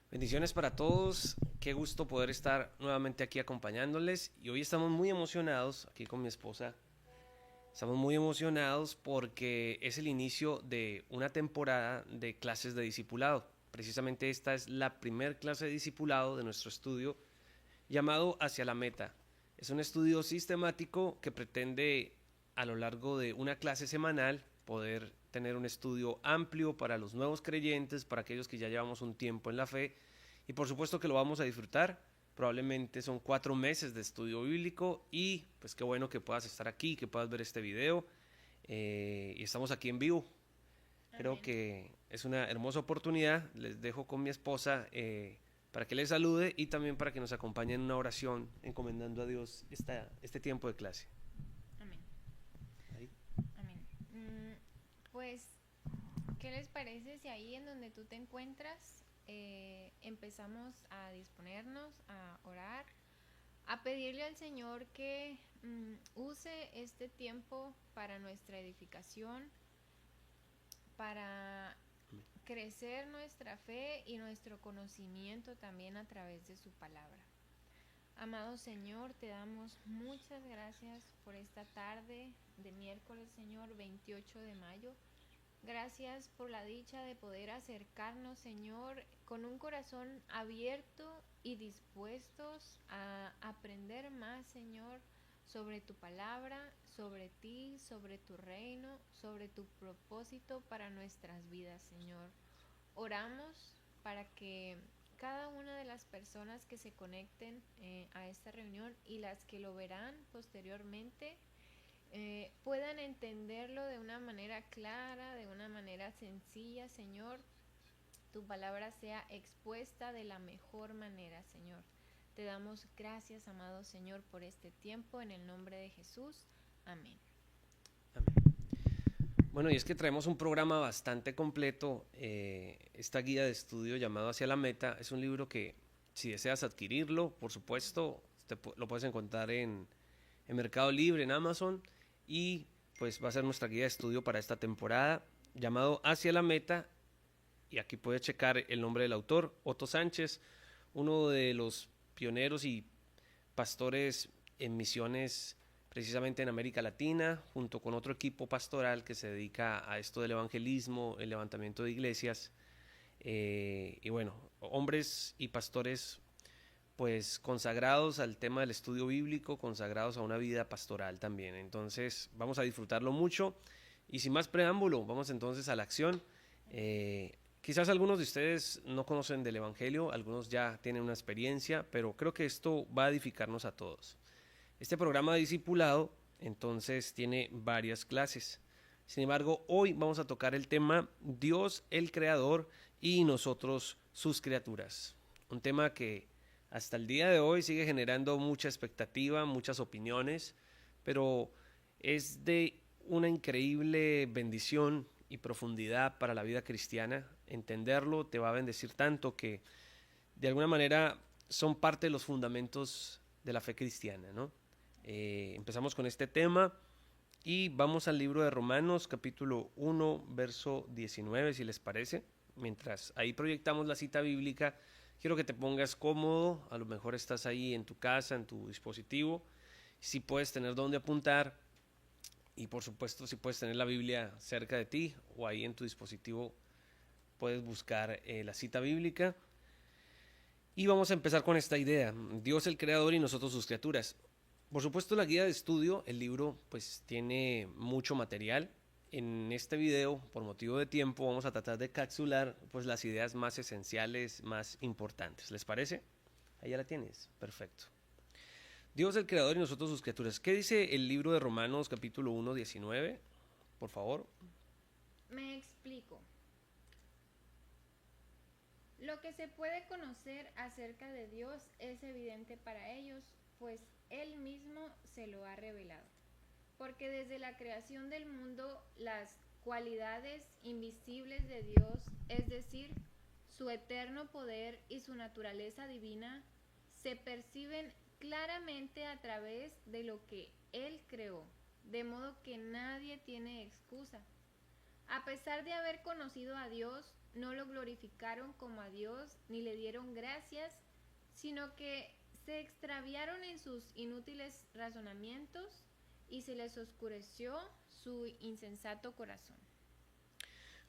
Bendiciones para todos, qué gusto poder estar nuevamente aquí acompañándoles y hoy estamos muy emocionados, aquí con mi esposa, estamos muy emocionados porque es el inicio de una temporada de clases de discipulado. Precisamente esta es la primer clase de discipulado de nuestro estudio llamado Hacia la Meta. Es un estudio sistemático que pretende a lo largo de una clase semanal poder tener un estudio amplio para los nuevos creyentes, para aquellos que ya llevamos un tiempo en la fe y por supuesto que lo vamos a disfrutar. Probablemente son 4 meses de estudio bíblico y pues qué bueno que puedas estar aquí, que puedas ver este video y estamos aquí en vivo. Creo Amén. que es una hermosa oportunidad. Les dejo con mi esposa para que les salude y también para que nos acompañe en una oración encomendando a Dios este tiempo de clase. Amén. Ahí. Amén. Pues, ¿qué les parece si ahí en donde tú te encuentras empezamos a disponernos, a orar, a pedirle al Señor que use este tiempo para nuestra edificación, para crecer nuestra fe y nuestro conocimiento también a través de su palabra? Amado Señor, te damos muchas gracias por esta tarde de miércoles, Señor, 28 de mayo. Gracias por la dicha de poder acercarnos, Señor, con un corazón abierto y dispuestos a aprender más, Señor, sobre tu palabra, sobre ti, sobre tu reino, sobre tu propósito para nuestras vidas, Señor. Oramos para que cada una de las personas que se conecten a esta reunión y las que lo verán posteriormente puedan entenderlo de una manera clara, de una manera sencilla, Señor. Tu palabra sea expuesta de la mejor manera, Señor. Te damos gracias, amado Señor, por este tiempo, en el nombre de Jesús. Amén. Amén. Bueno, y es que traemos un programa bastante completo. Esta guía de estudio llamado Hacia la Meta es un libro que, si deseas adquirirlo, por supuesto, lo puedes encontrar en Mercado Libre, en Amazon, y pues va a ser nuestra guía de estudio para esta temporada, llamado Hacia la Meta, y aquí puedes checar el nombre del autor, Otto Sánchez, uno de los pioneros y pastores en misiones precisamente en América Latina, junto con otro equipo pastoral que se dedica a esto del evangelismo, el levantamiento de iglesias, y bueno, hombres y pastores pues consagrados al tema del estudio bíblico, consagrados a una vida pastoral también. Entonces vamos a disfrutarlo mucho y sin más preámbulo, vamos entonces a la acción. Quizás algunos de ustedes no conocen del Evangelio, algunos ya tienen una experiencia, pero creo que esto va a edificarnos a todos. Este programa de discipulado entonces tiene varias clases. Sin embargo, hoy vamos a tocar el tema Dios el Creador y nosotros sus criaturas. Un tema que hasta el día de hoy sigue generando mucha expectativa, muchas opiniones, pero es de una increíble bendición y profundidad para la vida cristiana. Entenderlo te va a bendecir tanto que de alguna manera son parte de los fundamentos de la fe cristiana, ¿no? Empezamos con este tema y vamos al libro de Romanos capítulo 1 verso 19 si les parece. Mientras ahí proyectamos la cita bíblica, quiero que te pongas cómodo, a lo mejor estás ahí en tu casa, en tu dispositivo, si puedes tener dónde apuntar y por supuesto si puedes tener la Biblia cerca de ti o ahí en tu dispositivo puedes buscar la cita bíblica. Y vamos a empezar con esta idea, Dios el creador y nosotros sus criaturas. Por supuesto la guía de estudio, el libro pues tiene mucho material. En este video, por motivo de tiempo, vamos a tratar de capsular pues las ideas más esenciales, más importantes. ¿Les parece? Ahí ya la tienes. Perfecto. Dios el creador y nosotros sus criaturas. ¿Qué dice el libro de Romanos capítulo 1, 19? Por favor. Me explico. Lo que se puede conocer acerca de Dios es evidente para ellos, pues Él mismo se lo ha revelado. Porque desde la creación del mundo, las cualidades invisibles de Dios, es decir, su eterno poder y su naturaleza divina, se perciben claramente a través de lo que Él creó, de modo que nadie tiene excusa. A pesar de haber conocido a Dios, no lo glorificaron como a Dios ni le dieron gracias, sino que se extraviaron en sus inútiles razonamientos y se les oscureció su insensato corazón.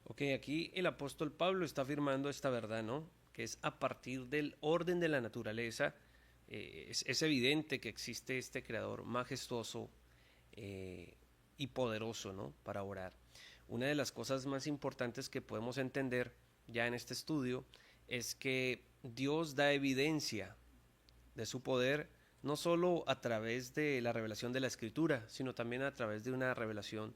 Ok, aquí el apóstol Pablo está afirmando esta verdad, ¿no? Que es a partir del orden de la naturaleza, es evidente que existe este creador majestuoso y poderoso, ¿no? Para orar. Una de las cosas más importantes que podemos entender ya en este estudio es que Dios da evidencia de su poder no solo a través de la revelación de la Escritura, sino también a través de una revelación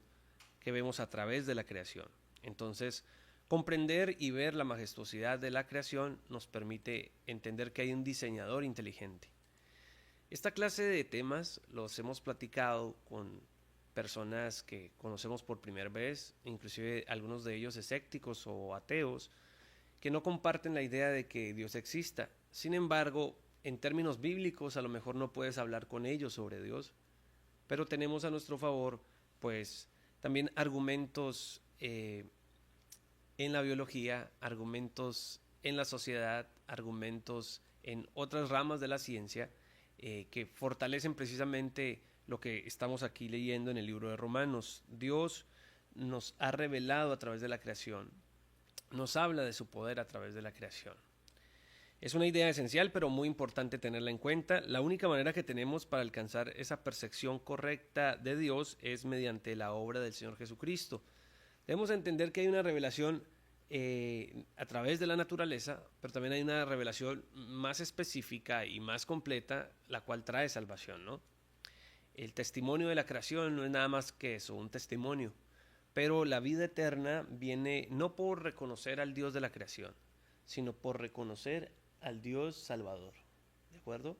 que vemos a través de la creación. Entonces, comprender y ver la majestuosidad de la creación nos permite entender que hay un diseñador inteligente. Esta clase de temas los hemos platicado con personas que conocemos por primera vez, inclusive algunos de ellos escépticos o ateos, que no comparten la idea de que Dios exista. Sin embargo, en términos bíblicos a lo mejor no puedes hablar con ellos sobre Dios, pero tenemos a nuestro favor pues también argumentos en la biología, argumentos en la sociedad, argumentos en otras ramas de la ciencia que fortalecen precisamente lo que estamos aquí leyendo en el libro de Romanos. Dios nos ha revelado a través de la creación, nos habla de su poder a través de la creación. Es una idea esencial, pero muy importante tenerla en cuenta. La única manera que tenemos para alcanzar esa percepción correcta de Dios es mediante la obra del Señor Jesucristo. Debemos entender que hay una revelación a través de la naturaleza, pero también hay una revelación más específica y más completa, la cual trae salvación, ¿no? El testimonio de la creación no es nada más que eso, un testimonio. Pero la vida eterna viene no por reconocer al Dios de la creación, sino por reconocer al Dios Salvador. ¿De acuerdo?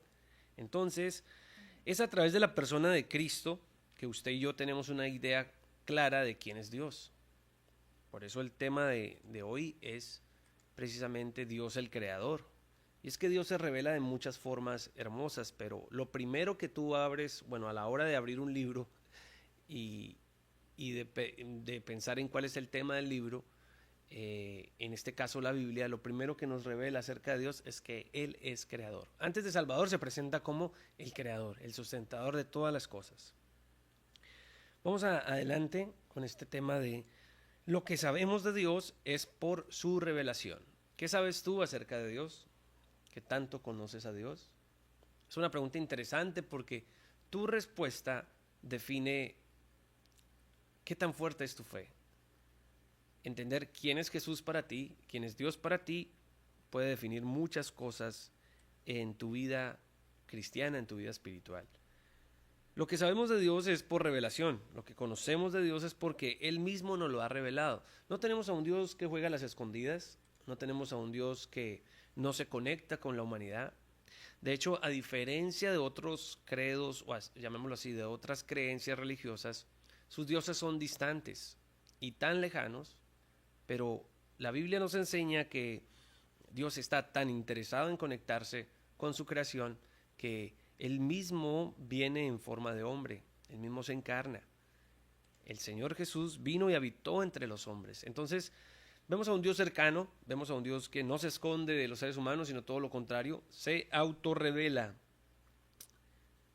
Entonces, es a través de la persona de Cristo que usted y yo tenemos una idea clara de quién es Dios. Por eso el tema de hoy es precisamente Dios el Creador. Y es que Dios se revela de muchas formas hermosas, pero lo primero que tú abres, bueno, a la hora de abrir un libro y de pensar en cuál es el tema del libro, en este caso la Biblia, lo primero que nos revela acerca de Dios es que Él es creador. Antes de Salvador se presenta como el creador, el sustentador de todas las cosas. Vamos adelante con este tema de lo que sabemos de Dios es por su revelación. ¿Qué sabes tú acerca de Dios? ¿Qué tanto conoces a Dios? Es una pregunta interesante porque tu respuesta define qué tan fuerte es tu fe. Entender quién es Jesús para ti, quién es Dios para ti, puede definir muchas cosas en tu vida cristiana, en tu vida espiritual. Lo que sabemos de Dios es por revelación, lo que conocemos de Dios es porque Él mismo nos lo ha revelado. No tenemos a un Dios que juega a las escondidas, no tenemos a un Dios que no se conecta con la humanidad. De hecho, a diferencia de otros credos, o llamémoslo así, de otras creencias religiosas, sus dioses son distantes y tan lejanos, pero la Biblia nos enseña que Dios está tan interesado en conectarse con su creación que Él mismo viene en forma de hombre, Él mismo se encarna. El Señor Jesús vino y habitó entre los hombres. Entonces, vemos a un Dios cercano, vemos a un Dios que no se esconde de los seres humanos, sino todo lo contrario, se autorrevela.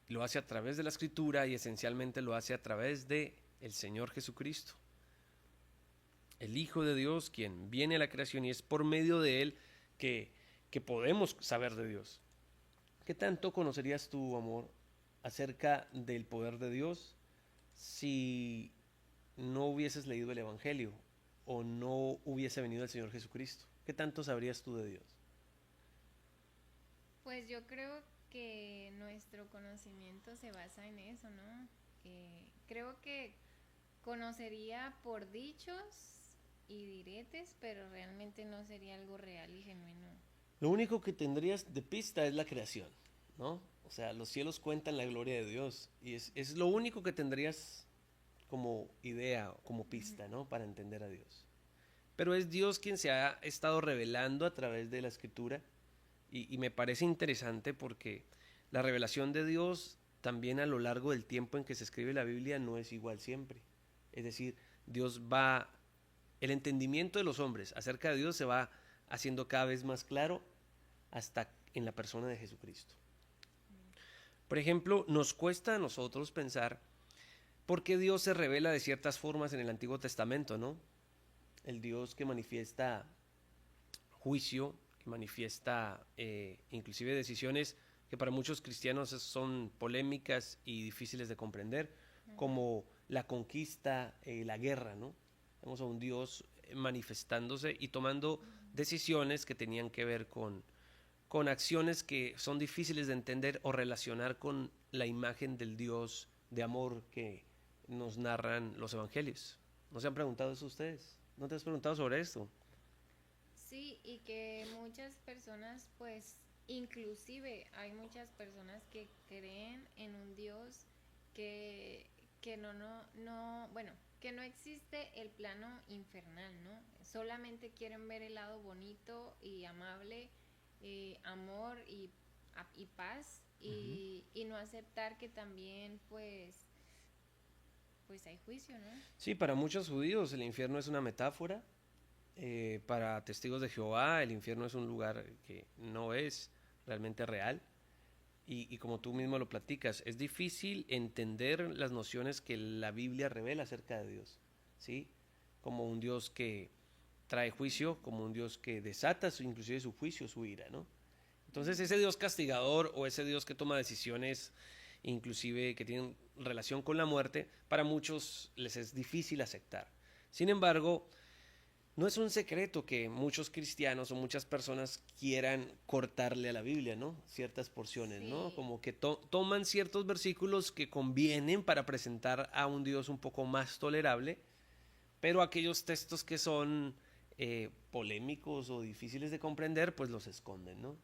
Lo hace a través de la Escritura y esencialmente lo hace a través de el Señor Jesucristo. El Hijo de Dios, quien viene a la creación y es por medio de Él que podemos saber de Dios. ¿Qué tanto conocerías tú, amor, acerca del poder de Dios si no hubieses leído el Evangelio o no hubiese venido el Señor Jesucristo? ¿Qué tanto sabrías tú de Dios? Pues yo creo que nuestro conocimiento se basa en eso, ¿no? Creo que conocería por dichos y diretes, pero realmente no sería algo real y genuino. Lo único que tendrías de pista es la creación, ¿no? O sea, los cielos cuentan la gloria de Dios y es lo único que tendrías como idea, como pista, ¿no? Para entender a Dios. Pero es Dios quien se ha estado revelando a través de la Escritura y me parece interesante porque la revelación de Dios también a lo largo del tiempo en que se escribe la Biblia no es igual siempre. Es decir, Dios va el entendimiento de los hombres acerca de Dios se va haciendo cada vez más claro hasta en la persona de Jesucristo. Por ejemplo, nos cuesta a nosotros pensar por qué Dios se revela de ciertas formas en el Antiguo Testamento, ¿no? El Dios que manifiesta juicio, que manifiesta inclusive decisiones que para muchos cristianos son polémicas y difíciles de comprender, como la conquista, la guerra, ¿no? Vemos a un Dios manifestándose y tomando decisiones que tenían que ver con acciones que son difíciles de entender o relacionar con la imagen del Dios de amor que nos narran los evangelios. ¿No se han preguntado eso ustedes? ¿No te has preguntado sobre esto? Sí, y que muchas personas, pues, inclusive hay muchas personas que creen en un Dios que bueno, que no existe el plano infernal, ¿no? Solamente quieren ver el lado bonito y amable, amor y paz, y no aceptar que también, pues hay juicio, ¿no? Sí, para muchos judíos el infierno es una metáfora. Para testigos de Jehová el infierno es un lugar que no es realmente real. Y como tú mismo lo platicas, es difícil entender las nociones que la Biblia revela acerca de Dios, ¿sí? Como un Dios que trae juicio, como un Dios que desata inclusive su juicio, su ira, ¿no? Entonces ese Dios castigador o ese Dios que toma decisiones inclusive que tienen relación con la muerte, para muchos les es difícil aceptar. Sin embargo, no es un secreto que muchos cristianos o muchas personas quieran cortarle a la Biblia, ¿no? Ciertas porciones, sí, ¿no? Como que toman ciertos versículos que convienen para presentar a un Dios un poco más tolerable, pero aquellos textos que son polémicos o difíciles de comprender, pues los esconden, ¿no?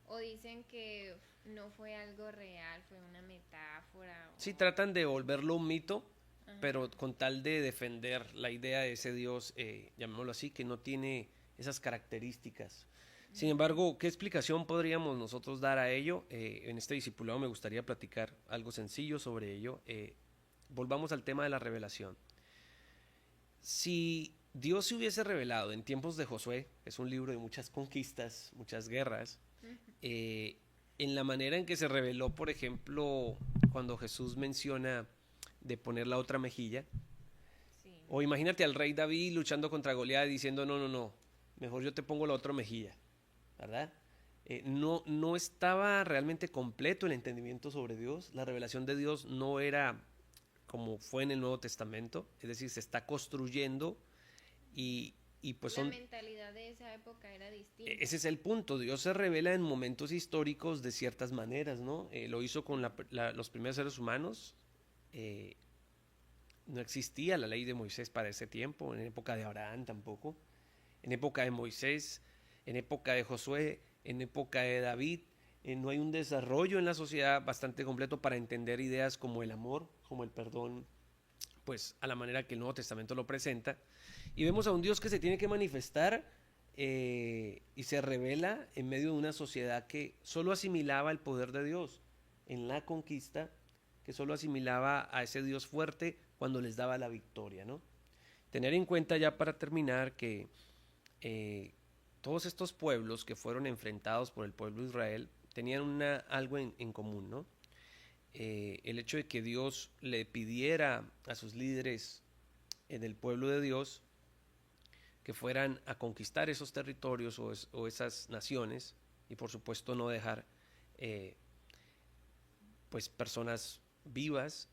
O dicen que no fue algo real, fue una metáfora. Sí, tratan de volverlo un mito, pero con tal de defender la idea de ese Dios, llamémoslo así, que no tiene esas características. Sin embargo, ¿qué explicación podríamos nosotros dar a ello? En este discipulado me gustaría platicar algo sencillo sobre ello. Volvamos al tema de la revelación. Si Dios se hubiese revelado en tiempos de Josué, es un libro de muchas conquistas, muchas guerras, en la manera en que se reveló, por ejemplo, cuando Jesús menciona de poner la otra mejilla, sí, o imagínate al rey David luchando contra Goliat diciendo no, mejor yo te pongo la otra mejilla, ¿verdad? No estaba realmente completo el entendimiento sobre Dios, la revelación de Dios no era como fue en el Nuevo Testamento, es decir, se está construyendo y pues la mentalidad de esa época era distinta. Ese es el punto, Dios se revela en momentos históricos de ciertas maneras, ¿no? Lo hizo con los primeros seres humanos. No existía la ley de Moisés para ese tiempo, en época de Abraham tampoco, en época de Moisés, en época de Josué, en época de David. No hay un desarrollo en la sociedad bastante completo para entender ideas como el amor, como el perdón, pues a la manera que el Nuevo Testamento lo presenta. Y vemos a un Dios que se tiene que manifestar y se revela en medio de una sociedad que solo asimilaba el poder de Dios en la conquista, que solo asimilaba a ese Dios fuerte cuando les daba la victoria, ¿no? Tener en cuenta ya para terminar que todos estos pueblos que fueron enfrentados por el pueblo de Israel tenían algo en común, ¿no? El hecho de que Dios le pidiera a sus líderes del pueblo de Dios que fueran a conquistar esos territorios o esas naciones y por supuesto no dejar pues personas vivas,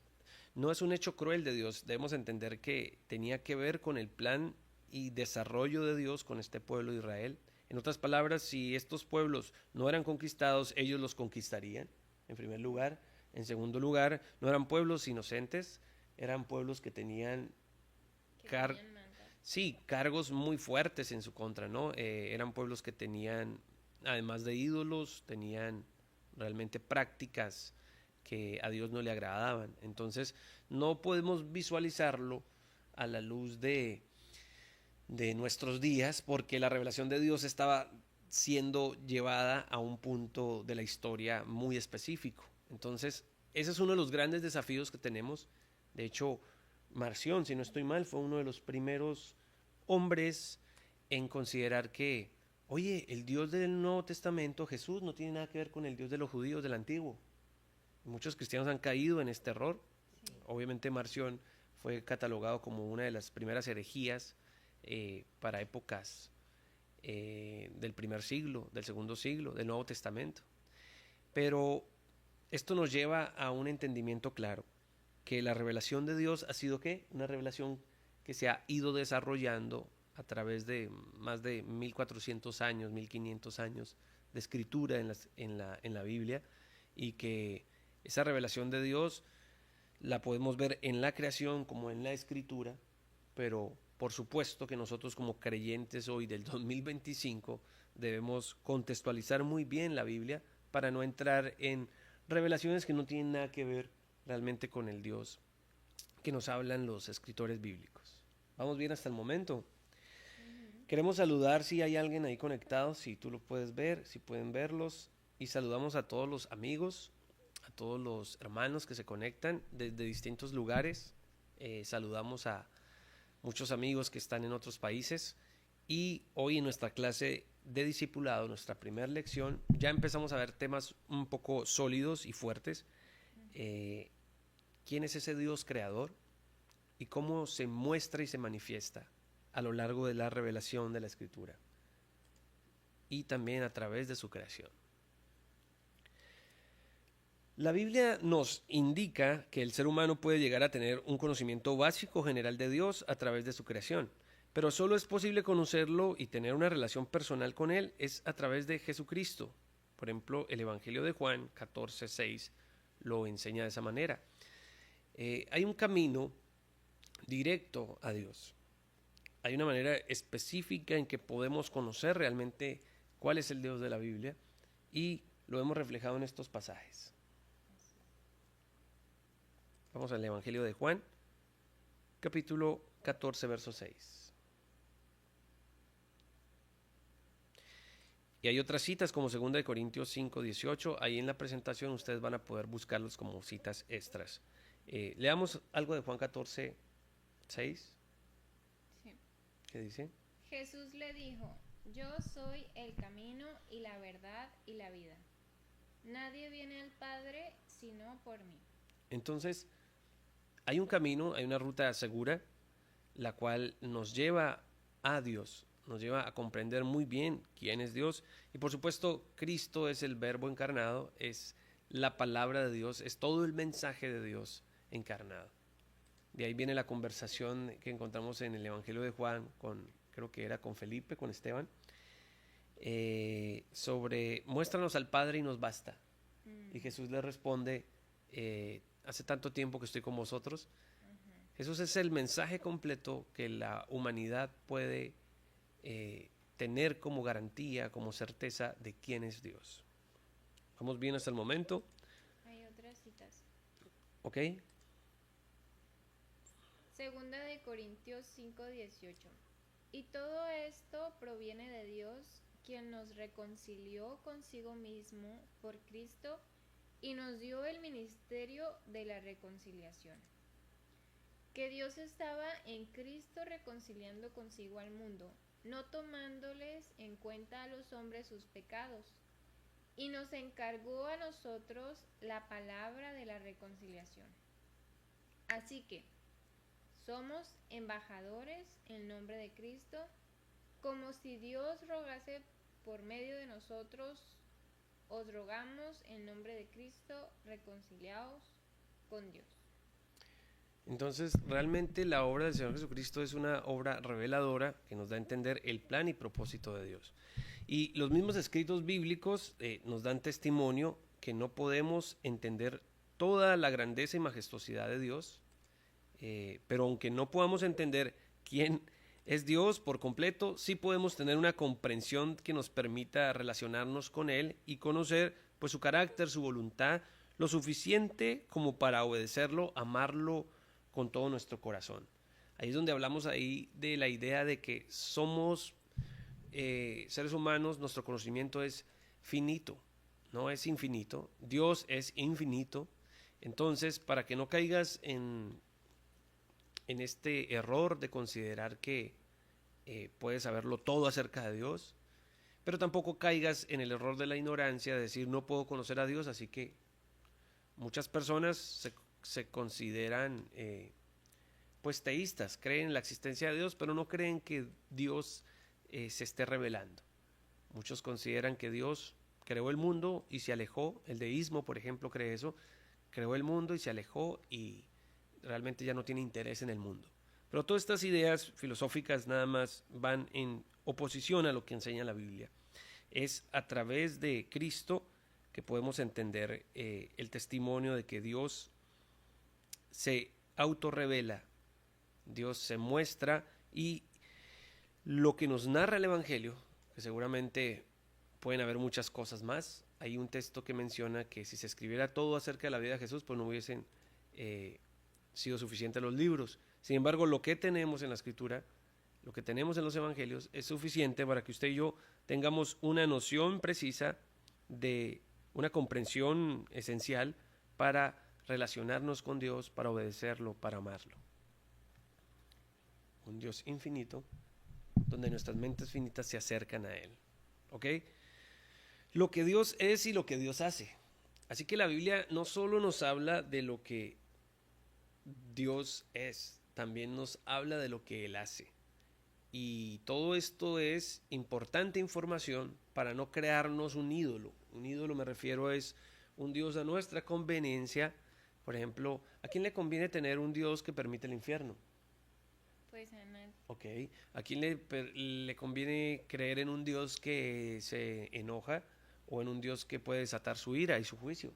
no es un hecho cruel de Dios. Debemos entender que tenía que ver con el plan y desarrollo de Dios con este pueblo de Israel. En otras palabras, si estos pueblos no eran conquistados, ellos los conquistarían, en primer lugar. En segundo lugar, no eran pueblos inocentes, eran pueblos que tenían cargos muy fuertes en su contra, ¿no? Eran pueblos que tenían, además de ídolos, tenían realmente prácticas que a Dios no le agradaban. Entonces, no podemos visualizarlo a la luz de nuestros días, porque la revelación de Dios estaba siendo llevada a un punto de la historia muy específico. Entonces, ese es uno de los grandes desafíos que tenemos. De hecho, Marción, si no estoy mal, fue uno de los primeros hombres en considerar que, oye, el Dios del Nuevo Testamento, Jesús, no tiene nada que ver con el Dios de los judíos del Antiguo. Muchos cristianos han caído en este error. Sí. Obviamente Marción fue catalogado como una de las primeras herejías para épocas del primer siglo, del segundo siglo, del Nuevo Testamento. Pero esto nos lleva a un entendimiento claro, que la revelación de Dios ha sido ¿qué? Una revelación que se ha ido desarrollando a través de más de 1400 años, 1500 años de escritura en la Biblia, y que esa revelación de Dios la podemos ver en la creación como en la escritura, pero por supuesto que nosotros como creyentes hoy del 2025 debemos contextualizar muy bien la Biblia para no entrar en revelaciones que no tienen nada que ver realmente con el Dios que nos hablan los escritores bíblicos. ¿Vamos bien hasta el momento? Queremos saludar si hay alguien ahí conectado, si tú lo puedes ver, si pueden verlos, y saludamos a todos los amigos, a todos los hermanos que se conectan desde distintos lugares. Saludamos a muchos amigos que están en otros países, y hoy en nuestra clase de discipulado, nuestra primera lección, ya empezamos a ver temas un poco sólidos y fuertes. ¿Quién es ese Dios creador? Y cómo se muestra y se manifiesta a lo largo de la revelación de la Escritura y también a través de su creación. La Biblia nos indica que el ser humano puede llegar a tener un conocimiento básico general de Dios a través de su creación, pero solo es posible conocerlo y tener una relación personal con Él es a través de Jesucristo. Por ejemplo, el Evangelio de Juan 14:6 lo enseña de esa manera. Hay un camino directo a Dios. Hay una manera específica en que podemos conocer realmente cuál es el Dios de la Biblia, y lo hemos reflejado en estos pasajes. Vamos al Evangelio de Juan, capítulo 14, verso 6. Y hay otras citas como 2 Corintios 5, 18. Ahí en la presentación ustedes van a poder buscarlos como citas extras. Leamos algo de Juan 14, 6. Sí. ¿Qué dice? Jesús le dijo: yo soy el camino y la verdad y la vida. Nadie viene al Padre sino por mí. Entonces, hay un camino, hay una ruta segura, la cual nos lleva a Dios, nos lleva a comprender muy bien quién es Dios. Y por supuesto, Cristo es el Verbo encarnado, es la palabra de Dios, es todo el mensaje de Dios encarnado. De ahí viene la conversación que encontramos en el Evangelio de Juan, creo que era con Felipe, con Esteban, sobre muéstranos al Padre y nos basta. Y Jesús le responde, hace tanto tiempo que estoy con vosotros. Jesús es el mensaje completo que la humanidad puede tener como garantía, como certeza de quién es Dios. ¿Vamos bien hasta el momento? Hay otras citas. ¿Ok? Segunda de Corintios 5, 18. Y todo esto proviene de Dios, quien nos reconcilió consigo mismo por Cristo y nos dio el ministerio de la reconciliación. Que Dios estaba en Cristo reconciliando consigo al mundo, no tomándoles en cuenta a los hombres sus pecados, y nos encargó a nosotros la palabra de la reconciliación. Así que somos embajadores en nombre de Cristo, como si Dios rogase por medio de nosotros. Os rogamos en nombre de Cristo, reconciliaos con Dios. Entonces, realmente la obra del Señor Jesucristo es una obra reveladora que nos da a entender el plan y propósito de Dios. Y los mismos escritos bíblicos nos dan testimonio que no podemos entender toda la grandeza y majestuosidad de Dios, pero aunque no podamos entender quién es Dios por completo, sí podemos tener una comprensión que nos permita relacionarnos con Él y conocer pues su carácter, su voluntad, lo suficiente como para obedecerlo, amarlo con todo nuestro corazón. Ahí es donde hablamos ahí de la idea de que somos seres humanos, nuestro conocimiento es finito, no es infinito. Dios es infinito. Entonces, para que no caigas en en este error de considerar que puedes saberlo todo acerca de Dios, pero tampoco caigas en el error de la ignorancia de decir no puedo conocer a Dios, así que muchas personas se consideran pues teístas, creen en la existencia de Dios, pero no creen que Dios se esté revelando. Muchos consideran que Dios creó el mundo y se alejó. El deísmo, por ejemplo, cree eso. Creó el mundo y se alejó y realmente ya no tiene interés en el mundo. Pero todas estas ideas filosóficas nada más van en oposición a lo que enseña la Biblia. Es a través de Cristo que podemos entender el testimonio de que Dios se autorrevela, Dios se muestra, y lo que nos narra el Evangelio, que seguramente pueden haber muchas cosas más. Hay un texto que menciona que si se escribiera todo acerca de la vida de Jesús, pues no hubiesen sido suficientes los libros. Sin embargo, lo que tenemos en la Escritura, lo que tenemos en los Evangelios, es suficiente para que usted y yo tengamos una noción precisa de una comprensión esencial para relacionarnos con Dios, para obedecerlo, para amarlo. Un Dios infinito, donde nuestras mentes finitas se acercan a Él. ¿Ok? Lo que Dios es y lo que Dios hace. Así que la Biblia no solo nos habla de lo que Dios es, también nos habla de lo que Él hace. Y todo esto es importante información para no crearnos un ídolo. Un ídolo, me refiero, es un Dios a nuestra conveniencia. Por ejemplo, ¿a quién le conviene tener un Dios que permite el infierno? Pues a nadie. Ok. ¿A quién le conviene creer en un Dios que se enoja o en un Dios que puede desatar su ira y su juicio?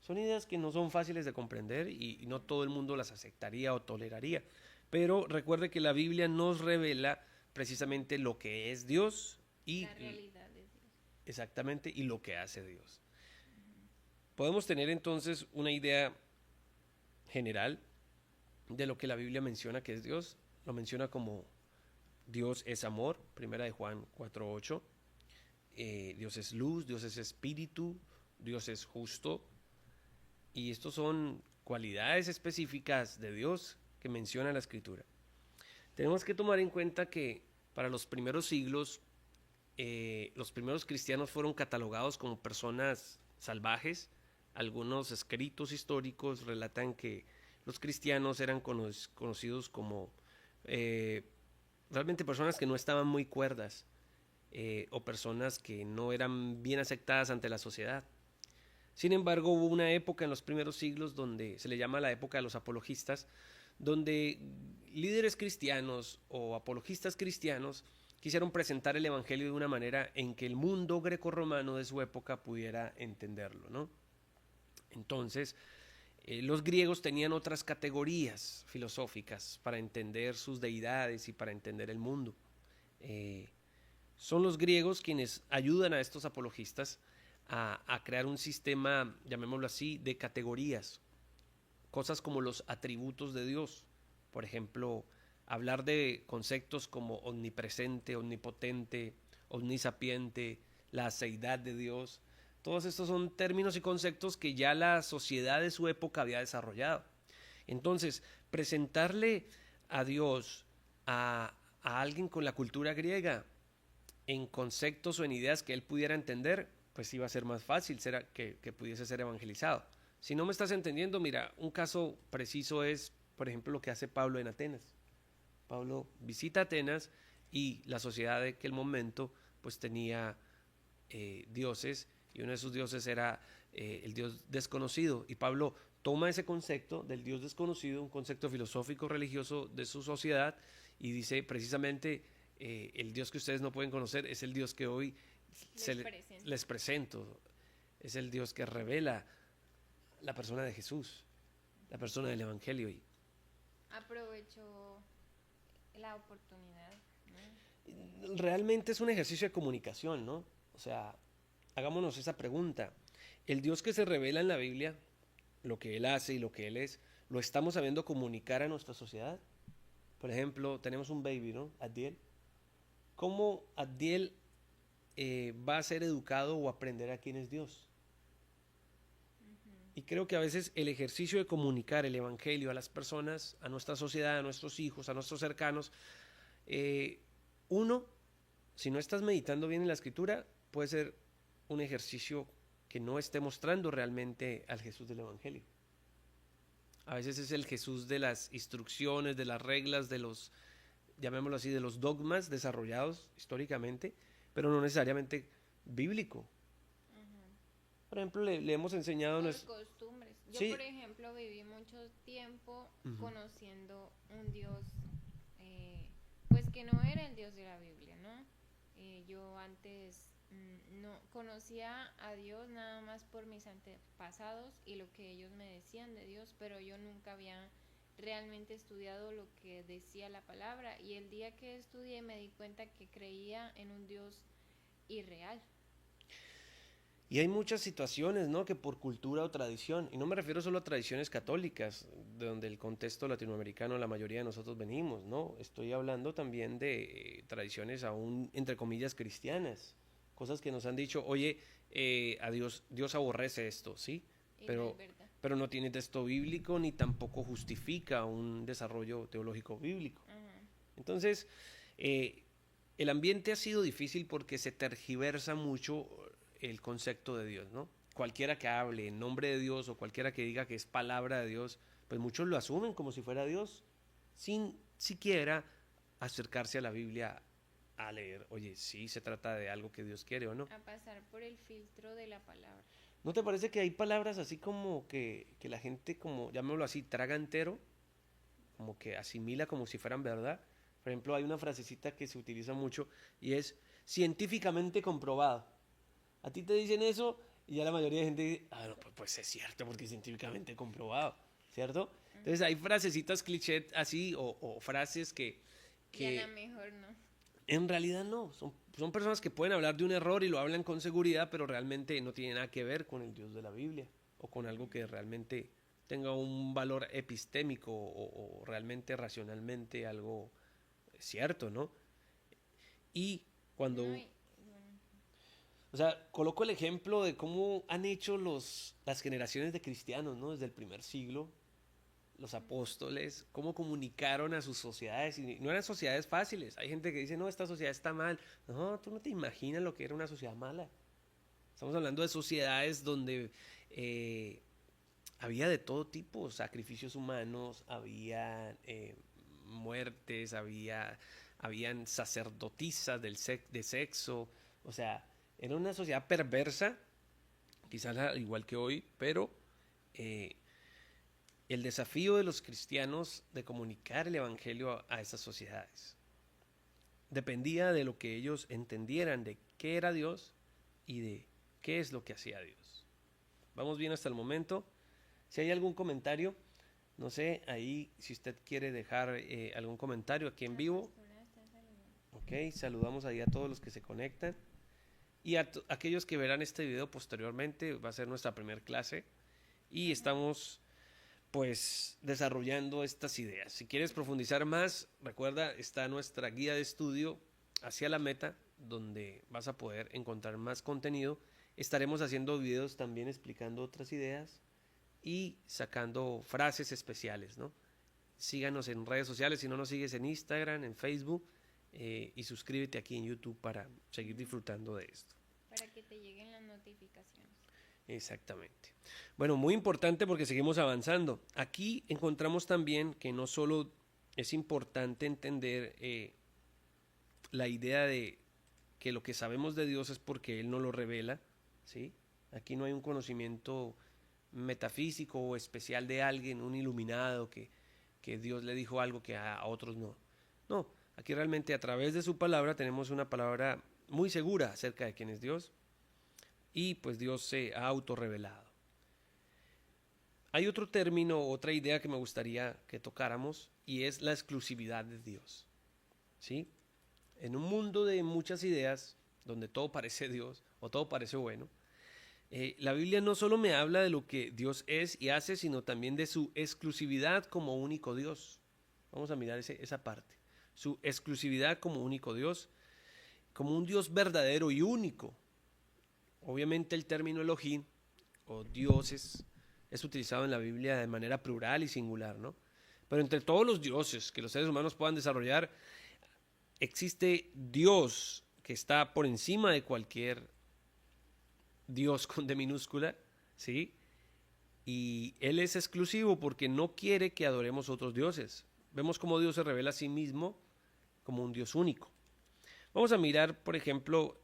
Son ideas que no son fáciles de comprender y no todo el mundo las aceptaría o toleraría. Pero recuerde que la Biblia nos revela precisamente lo que es Dios y La realidad de Dios. exactamente y lo que hace Dios. Podemos tener entonces una idea general de lo que la Biblia menciona que es Dios. Lo menciona como Dios es amor, primera de Juan 4:8. Dios es luz, Dios es espíritu, Dios es justo. Y estos son cualidades específicas de Dios que menciona la Escritura. Tenemos que tomar en cuenta que para los primeros siglos, los primeros cristianos fueron catalogados como personas salvajes. Algunos escritos históricos relatan que los cristianos eran conocidos como realmente personas que no estaban muy cuerdas o personas que no eran bien aceptadas ante la sociedad. Sin embargo, hubo una época en los primeros siglos donde se le llama la época de los apologistas, donde líderes cristianos o apologistas cristianos quisieron presentar el evangelio de una manera en que el mundo grecorromano de su época pudiera entenderlo, ¿no? Entonces, los griegos tenían otras categorías filosóficas para entender sus deidades y para entender el mundo. Son los griegos quienes ayudan a estos apologistas a crear un sistema, llamémoslo así, de categorías. Cosas como los atributos de Dios. Por ejemplo, hablar de conceptos como omnipresente, omnipotente, omnisapiente, la seidad de Dios. Todos estos son términos y conceptos que ya la sociedad de su época había desarrollado. Entonces, presentarle a Dios a alguien con la cultura griega en conceptos o en ideas que él pudiera entender, pues iba a ser más fácil que pudiese ser evangelizado. Si no me estás entendiendo, mira, un caso preciso es, por ejemplo, lo que hace Pablo en Atenas. Pablo visita Atenas y la sociedad de aquel momento pues tenía dioses, y uno de sus dioses era el Dios desconocido. Y Pablo toma ese concepto del Dios desconocido, un concepto filosófico religioso de su sociedad, y dice precisamente el Dios que ustedes no pueden conocer es el Dios que hoy les presento. Es el Dios que revela la persona de Jesús, la persona del Evangelio. Y aprovechó la oportunidad, ¿no? Realmente es un ejercicio de comunicación, ¿no? O sea, hagámonos esa pregunta. El Dios que se revela en la Biblia, lo que Él hace y lo que Él es, ¿lo estamos sabiendo comunicar a nuestra sociedad? Por ejemplo, tenemos un baby, ¿no? Addiel. ¿Cómo Addiel va a ser educado o aprender a quién es Dios? Y creo que a veces el ejercicio de comunicar el evangelio a las personas, a nuestra sociedad, a nuestros hijos, a nuestros cercanos, uno, si no estás meditando bien en la escritura, puede ser un ejercicio que no esté mostrando realmente al Jesús del evangelio. A veces es el Jesús de las instrucciones, de las reglas, de los, llamémoslo así, de los dogmas desarrollados históricamente, pero no necesariamente bíblico. Por ejemplo, le hemos enseñado... costumbres. Yo, sí. Por ejemplo, viví mucho tiempo conociendo un Dios, pues que no era el Dios de la Biblia, ¿no? Yo antes no conocía a Dios nada más por mis antepasados y lo que ellos me decían de Dios, pero yo nunca había realmente estudiado lo que decía la palabra, y el día que estudié me di cuenta que creía en un Dios irreal. Y hay muchas situaciones, ¿no?, que por cultura o tradición, y no me refiero solo a tradiciones católicas, de donde el contexto latinoamericano la mayoría de nosotros venimos, ¿no? Estoy hablando también de tradiciones aún, entre comillas, cristianas, cosas que nos han dicho, oye, a Dios aborrece esto, ¿sí? Pero no tiene texto bíblico ni tampoco justifica un desarrollo teológico bíblico. Entonces, el ambiente ha sido difícil porque se tergiversa mucho el concepto de Dios, ¿no? Cualquiera que hable en nombre de Dios o cualquiera que diga que es palabra de Dios, pues muchos lo asumen como si fuera Dios, sin siquiera acercarse a la Biblia a leer, oye, sí se trata de algo que Dios quiere o no. A pasar por el filtro de la palabra. ¿No te parece que hay palabras así como que la gente, como, llamémoslo así, traga entero? Como que asimila como si fueran verdad. Por ejemplo, hay una frasecita que se utiliza mucho y es científicamente comprobado. A ti te dicen eso y ya la mayoría de gente dice, no, pues es cierto porque es científicamente comprobado, ¿cierto? Entonces hay frasecitas cliché así o frases que y a lo mejor no. En realidad no, son personas que pueden hablar de un error y lo hablan con seguridad, pero realmente no tiene nada que ver con el Dios de la Biblia o con algo que realmente tenga un valor epistémico o realmente racionalmente algo cierto, ¿no? Y cuando... O sea, coloco el ejemplo de cómo han hecho las generaciones de cristianos, ¿no? Desde el primer siglo, los apóstoles, cómo comunicaron a sus sociedades. Y no eran sociedades fáciles. Hay gente que dice, no, esta sociedad está mal. No, tú no te imaginas lo que era una sociedad mala. Estamos hablando de sociedades donde había de todo tipo, sacrificios humanos, había muertes, habían sacerdotisas de sexo, o sea... Era una sociedad perversa, quizás al igual que hoy, pero el desafío de los cristianos de comunicar el evangelio a esas sociedades dependía de lo que ellos entendieran de qué era Dios y de qué es lo que hacía Dios. Vamos bien hasta el momento. Si hay algún comentario, no sé, ahí si usted quiere dejar algún comentario aquí en vivo. Ok, saludamos ahí a todos los que se conectan. Y a aquellos que verán este video posteriormente, va a ser nuestra primera clase y estamos pues desarrollando estas ideas. Si quieres profundizar más, recuerda, está nuestra guía de estudio hacia la meta, donde vas a poder encontrar más contenido. Estaremos haciendo videos también explicando otras ideas y sacando frases especiales, ¿no? Síganos en redes sociales, si no nos sigues en Instagram, en Facebook, y suscríbete aquí en YouTube para seguir disfrutando de esto. Para que te lleguen las notificaciones. Exactamente. Bueno, muy importante porque seguimos avanzando. Aquí encontramos también que no solo es importante entender la idea de que lo que sabemos de Dios es porque Él nos lo revela, ¿sí? Aquí no hay un conocimiento metafísico o especial de alguien, un iluminado que Dios le dijo algo que a otros no. No, aquí realmente a través de su palabra tenemos una palabra muy segura acerca de quién es Dios y pues Dios se ha autorrevelado. Hay otro término, otra idea que me gustaría que tocáramos y es la exclusividad de Dios, ¿sí? En un mundo de muchas ideas donde todo parece Dios o todo parece bueno, la Biblia no solo me habla de lo que Dios es y hace, sino también de su exclusividad como único Dios. Vamos a mirar esa parte. Su exclusividad como único Dios, como un Dios verdadero y único. Obviamente el término Elohim o dioses es utilizado en la Biblia de manera plural y singular, ¿no? Pero entre todos los dioses que los seres humanos puedan desarrollar, existe Dios que está por encima de cualquier Dios con D minúscula, ¿sí? Y Él es exclusivo porque no quiere que adoremos otros dioses. Vemos cómo Dios se revela a sí mismo como un Dios único. Vamos a mirar, por ejemplo,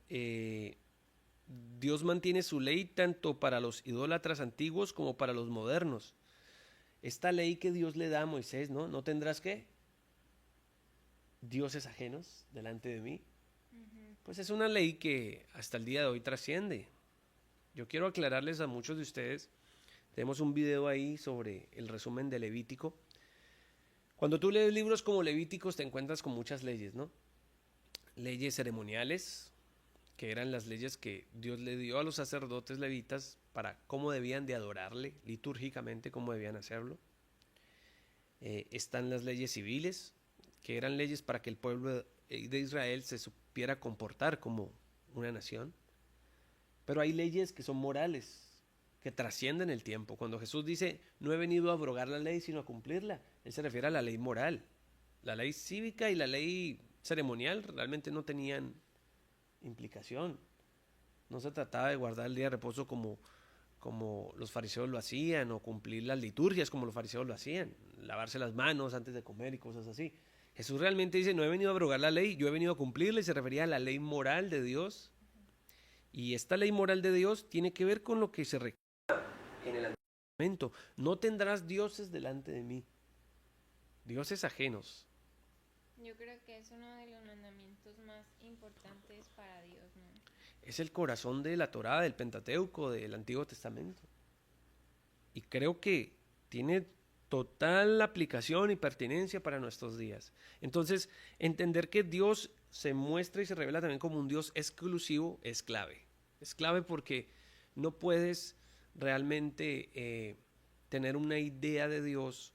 Dios mantiene su ley tanto para los idólatras antiguos como para los modernos. Esta ley que Dios le da a Moisés, ¿no? ¿No tendrás qué? Dioses ajenos delante de mí. Pues es una ley que hasta el día de hoy trasciende. Yo quiero aclararles a muchos de ustedes, tenemos un video ahí sobre el resumen de Levítico. Cuando tú lees libros como Levíticos te encuentras con muchas leyes, ¿no? Leyes ceremoniales, que eran las leyes que Dios le dio a los sacerdotes levitas para cómo debían de adorarle, litúrgicamente cómo debían hacerlo. Están las leyes civiles, que eran leyes para que el pueblo de Israel se supiera comportar como una nación. Pero hay leyes que son morales, que trascienden el tiempo. Cuando Jesús dice, no he venido a abrogar la ley, sino a cumplirla, Él se refiere a la ley moral. La ley cívica y la ley ceremonial realmente no tenían implicación. No se trataba de guardar el día de reposo como los fariseos lo hacían, o cumplir las liturgias como los fariseos lo hacían, lavarse las manos antes de comer y cosas así. Jesús realmente dice, no he venido a abrogar la ley, yo he venido a cumplirla, y se refería a la ley moral de Dios. Y esta ley moral de Dios tiene que ver con lo que se requiere en el Antiguo Testamento. No tendrás dioses delante de mí, dioses ajenos. Yo creo que es uno de los mandamientos más importantes para Dios, ¿no? Es el corazón de la Torá, del Pentateuco, del Antiguo Testamento. Y creo que tiene total aplicación y pertinencia para nuestros días. Entonces, entender que Dios se muestra y se revela también como un Dios exclusivo es clave. Es clave porque no puedes realmente tener una idea de Dios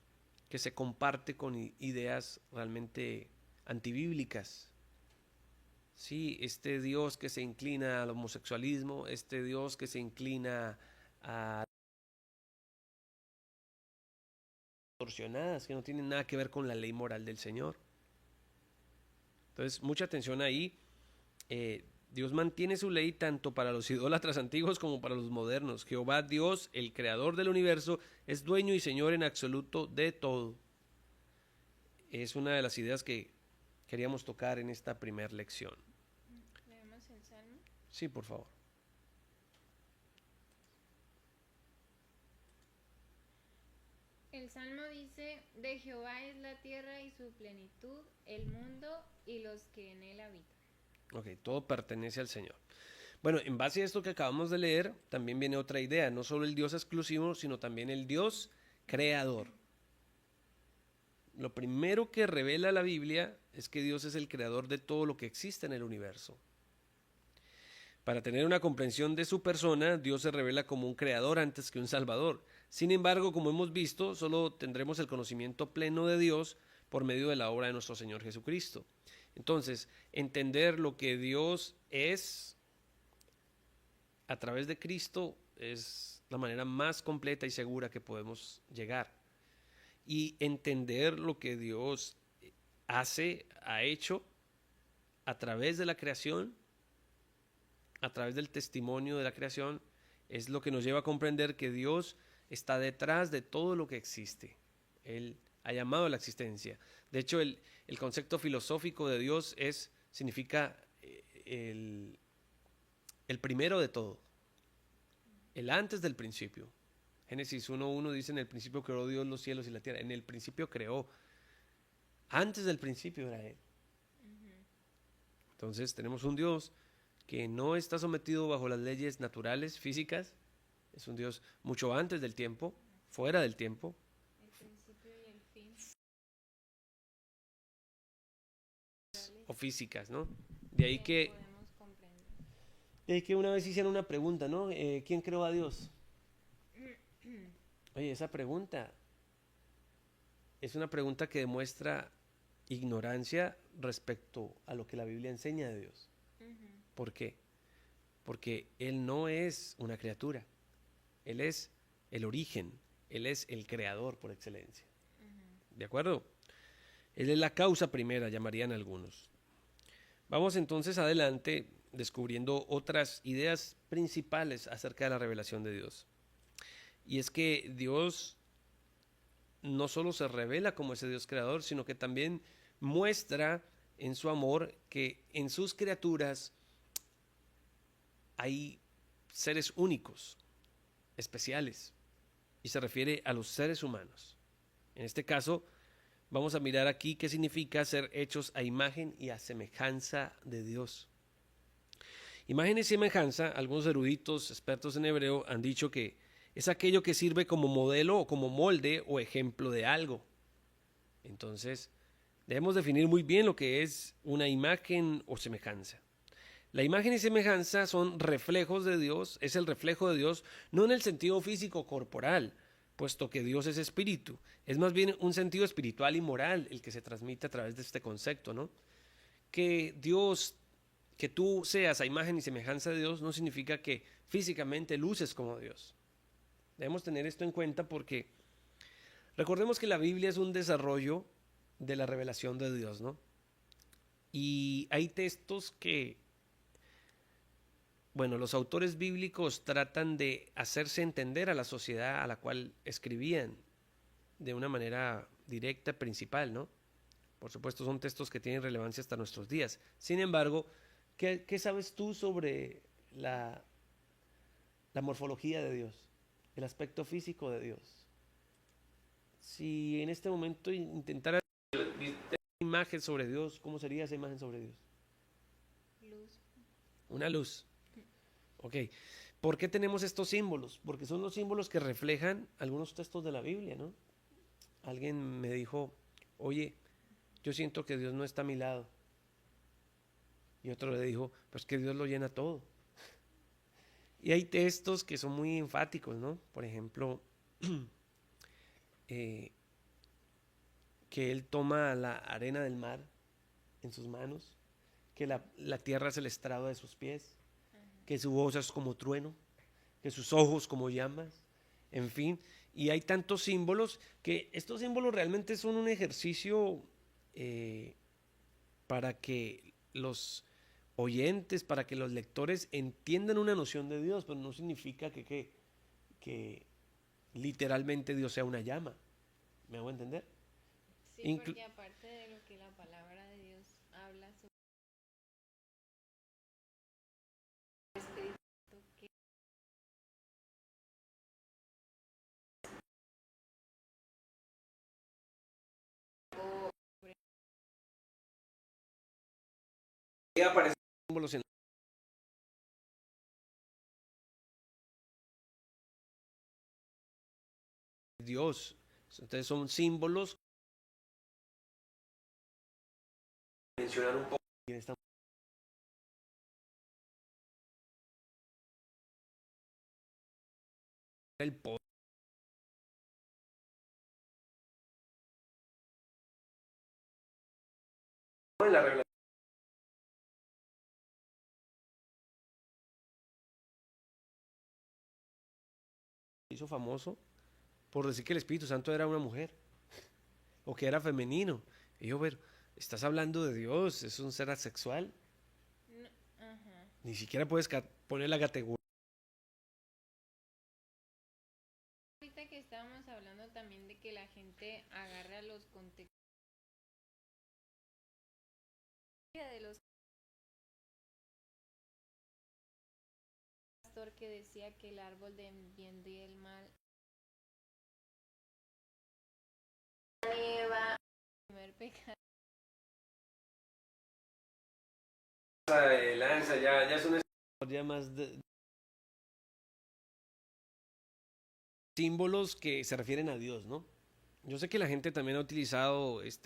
que se comparte con ideas realmente antibíblicas. Sí, este Dios que se inclina al homosexualismo, este Dios que se inclina a distorsionadas, que no tienen nada que ver con la ley moral del Señor. Entonces, mucha atención ahí. Dios mantiene su ley tanto para los idólatras antiguos como para los modernos. Jehová Dios, el creador del universo, es dueño y señor en absoluto de todo. Es una de las ideas que queríamos tocar en esta primera lección. ¿Leemos el Salmo? Sí, por favor. El Salmo dice, de Jehová es la tierra y su plenitud, el mundo y los que en él habitan. Ok, todo pertenece al Señor. Bueno, en base a esto que acabamos de leer, también viene otra idea, no solo el Dios exclusivo, sino también el Dios creador. Lo primero que revela la Biblia es que Dios es el creador de todo lo que existe en el universo. Para tener una comprensión de su persona, Dios se revela como un creador antes que un salvador. Sin embargo, como hemos visto, solo tendremos el conocimiento pleno de Dios por medio de la obra de nuestro Señor Jesucristo. Entonces, entender lo que Dios es a través de Cristo es la manera más completa y segura que podemos llegar. Y entender lo que Dios ha hecho a través de la creación, a través del testimonio de la creación, es lo que nos lleva a comprender que Dios está detrás de todo lo que existe. Él ha llamado a la existencia. De hecho, el concepto filosófico de Dios significa el primero de todo, el antes del principio. Génesis 1:1 dice, en el principio creó Dios los cielos y la tierra. En el principio creó. Antes del principio era Él. Entonces tenemos un Dios que no está sometido bajo las leyes naturales, físicas. Es un Dios mucho antes del tiempo, fuera del tiempo. El principio y el fin. O físicas, ¿no? De ahí que Podemos comprender. una vez hicieron una pregunta, ¿no? ¿Quién creó a Dios? Oye, esa pregunta es una pregunta que demuestra ignorancia respecto a lo que la Biblia enseña de Dios. ¿Por qué? Porque Él no es una criatura. Él es el origen. Él es el creador por excelencia. ¿De acuerdo? Él es la causa primera, llamarían algunos. Vamos entonces adelante descubriendo otras ideas principales acerca de la revelación de Dios. Y es que Dios no solo se revela como ese Dios creador, sino que también muestra en su amor que en sus criaturas hay seres únicos, especiales, y se refiere a los seres humanos. En este caso, vamos a mirar aquí qué significa ser hechos a imagen y a semejanza de Dios. Imagen y semejanza, algunos eruditos expertos en hebreo han dicho que es aquello que sirve como modelo o como molde o ejemplo de algo. Entonces, debemos definir muy bien lo que es una imagen o semejanza. La imagen y semejanza son reflejos de Dios, es el reflejo de Dios, no en el sentido físico corporal, puesto que Dios es espíritu, es más bien un sentido espiritual y moral el que se transmite a través de este concepto, ¿no? Que Dios, que tú seas a imagen y semejanza de Dios no significa que físicamente luces como Dios. Debemos tener esto en cuenta porque recordemos que la Biblia es un desarrollo de la revelación de Dios, ¿no? Y hay textos que, bueno, los autores bíblicos tratan de hacerse entender a la sociedad a la cual escribían de una manera directa, principal, ¿no? Por supuesto, son textos que tienen relevancia hasta nuestros días. Sin embargo, ¿qué sabes tú sobre la morfología de Dios? El aspecto físico de Dios. Si en este momento intentara tener una imagen sobre Dios, ¿cómo sería esa imagen sobre Dios? Luz. Una luz. Ok. ¿Por qué tenemos estos símbolos? Porque son los símbolos que reflejan algunos textos de la Biblia, ¿no? Alguien me dijo, oye, yo siento que Dios no está a mi lado. Y otro le dijo, pues que Dios lo llena todo. Y hay textos que son muy enfáticos, ¿no? Por ejemplo, que Él toma la arena del mar en sus manos, que la tierra es el estrado de sus pies, que su voz es como trueno, que sus ojos como llamas, en fin. Y hay tantos símbolos que estos símbolos realmente son un ejercicio para que los oyentes, para que los lectores entiendan una noción de Dios, pero no significa que literalmente Dios sea una llama. ¿Me hago entender? Sí, porque aparte de lo que la palabra de Dios habla sobre el Espíritu que Aparecen símbolos en Dios. Entonces son símbolos. Mencionar un poco quién está el poder en la revelación. Hizo famoso por decir que el Espíritu Santo era una mujer o que era femenino. Y yo, pero estás hablando de Dios, es un ser asexual. no, ajá. Ni siquiera puedes poner la categoría. Ahorita que estábamos hablando también de que la gente agarra los contextos de los pastor que decía que el árbol del bien y el mal Eva, primer pecado. Lanza, ya es una historia más de símbolos que se refieren a Dios, ¿no? Yo sé que la gente también ha utilizado Su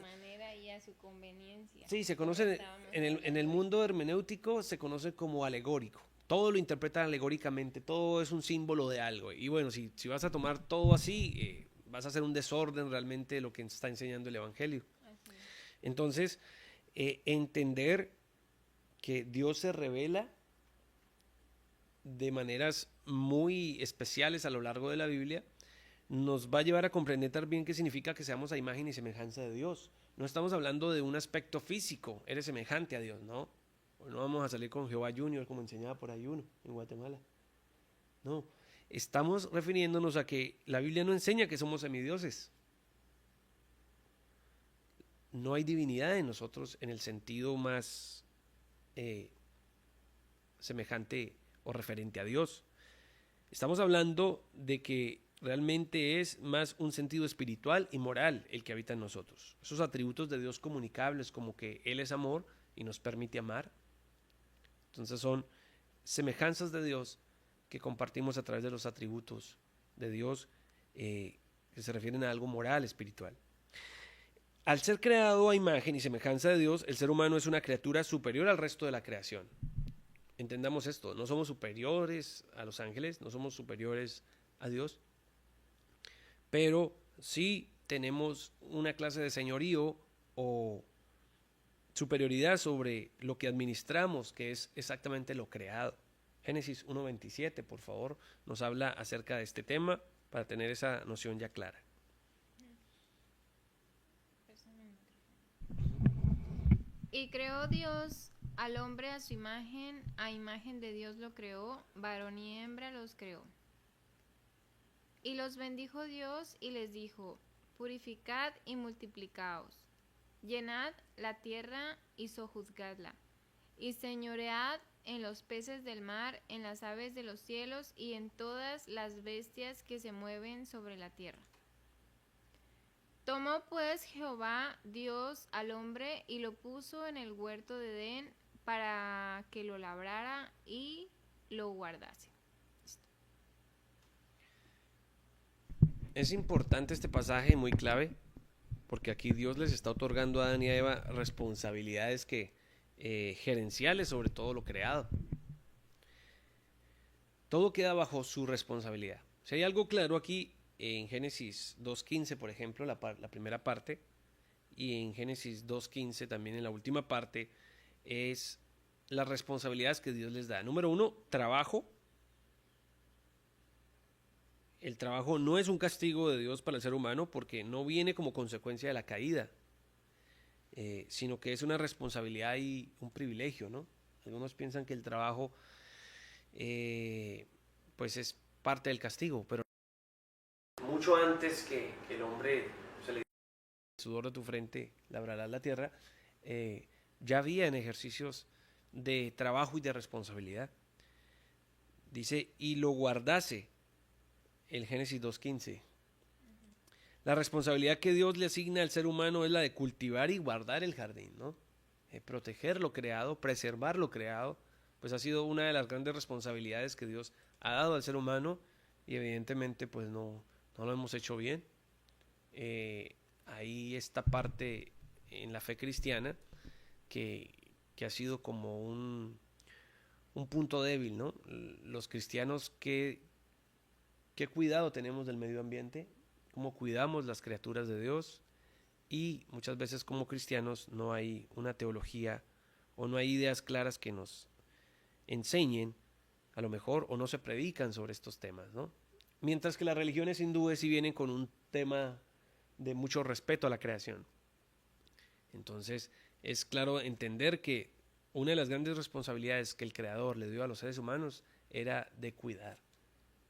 manera y a su conveniencia. Sí, se conoce en el mundo hermenéutico, se conoce como alegórico. Todo lo interpretan alegóricamente, todo es un símbolo de algo. Y bueno, si vas a tomar todo así, vas a hacer un desorden realmente de lo que está enseñando el Evangelio. Así. Entonces, entender que Dios se revela de maneras muy especiales a lo largo de la Biblia, nos va a llevar a comprender también qué significa que seamos a imagen y semejanza de Dios. No estamos hablando de un aspecto físico, eres semejante a Dios, ¿no? No vamos a salir con Jehová Junior como enseñaba por ahí uno en Guatemala. No, estamos refiriéndonos a que la Biblia no enseña que somos semidioses. No hay divinidad en nosotros en el sentido más semejante o referente a Dios. Estamos hablando de que realmente es más un sentido espiritual y moral el que habita en nosotros. Esos atributos de Dios comunicables como que Él es amor y nos permite amar. Entonces son semejanzas de Dios que compartimos a través de los atributos de Dios que se refieren a algo moral, espiritual. Al ser creado a imagen y semejanza de Dios, el ser humano es una criatura superior al resto de la creación. Entendamos esto, no somos superiores a los ángeles, no somos superiores a Dios, pero sí tenemos una clase de señorío o superioridad sobre lo que administramos, que es exactamente lo creado. Génesis 1:27, por favor, nos habla acerca de este tema para tener esa noción ya clara. Y creó Dios al hombre a su imagen, a imagen de Dios lo creó, varón y hembra los creó. Y los bendijo Dios y les dijo, purificad y multiplicaos, llenad la tierra y sojuzgadla, y señoread en los peces del mar, en las aves de los cielos y en todas las bestias que se mueven sobre la tierra. Tomó pues Jehová Dios al hombre y lo puso en el huerto de Edén para que lo labrara y lo guardase. Es importante este pasaje, muy clave, porque aquí Dios les está otorgando a Adán y a Eva responsabilidades gerenciales sobre todo lo creado. Todo queda bajo su responsabilidad. Si hay algo claro aquí en Génesis 2:15, por ejemplo, la primera parte, y en Génesis 2:15 también en la última parte, es las responsabilidades que Dios les da. Número 1, trabajo. El trabajo no es un castigo de Dios para el ser humano porque no viene como consecuencia de la caída, sino que es una responsabilidad y un privilegio, ¿no? Algunos piensan que el trabajo pues es parte del castigo, pero mucho antes que el hombre se le dice, el sudor de tu frente labrarás la tierra, ya había en ejercicios de trabajo y de responsabilidad. Dice, y lo guardase, el Génesis 2:15. La responsabilidad que Dios le asigna al ser humano es la de cultivar y guardar el jardín, ¿no? Proteger lo creado, preservar lo creado, pues ha sido una de las grandes responsabilidades que Dios ha dado al ser humano y evidentemente pues no lo hemos hecho bien. Hay esta parte en la fe cristiana que ha sido como un punto débil, ¿no? Los cristianos, ¿qué cuidado tenemos del medio ambiente? ¿Cómo cuidamos las criaturas de Dios? Y muchas veces como cristianos no hay una teología o no hay ideas claras que nos enseñen, a lo mejor, o no se predican sobre estos temas, ¿no? Mientras que las religiones hindúes sí vienen con un tema de mucho respeto a la creación. Entonces, es claro entender que una de las grandes responsabilidades que el Creador le dio a los seres humanos era de cuidar,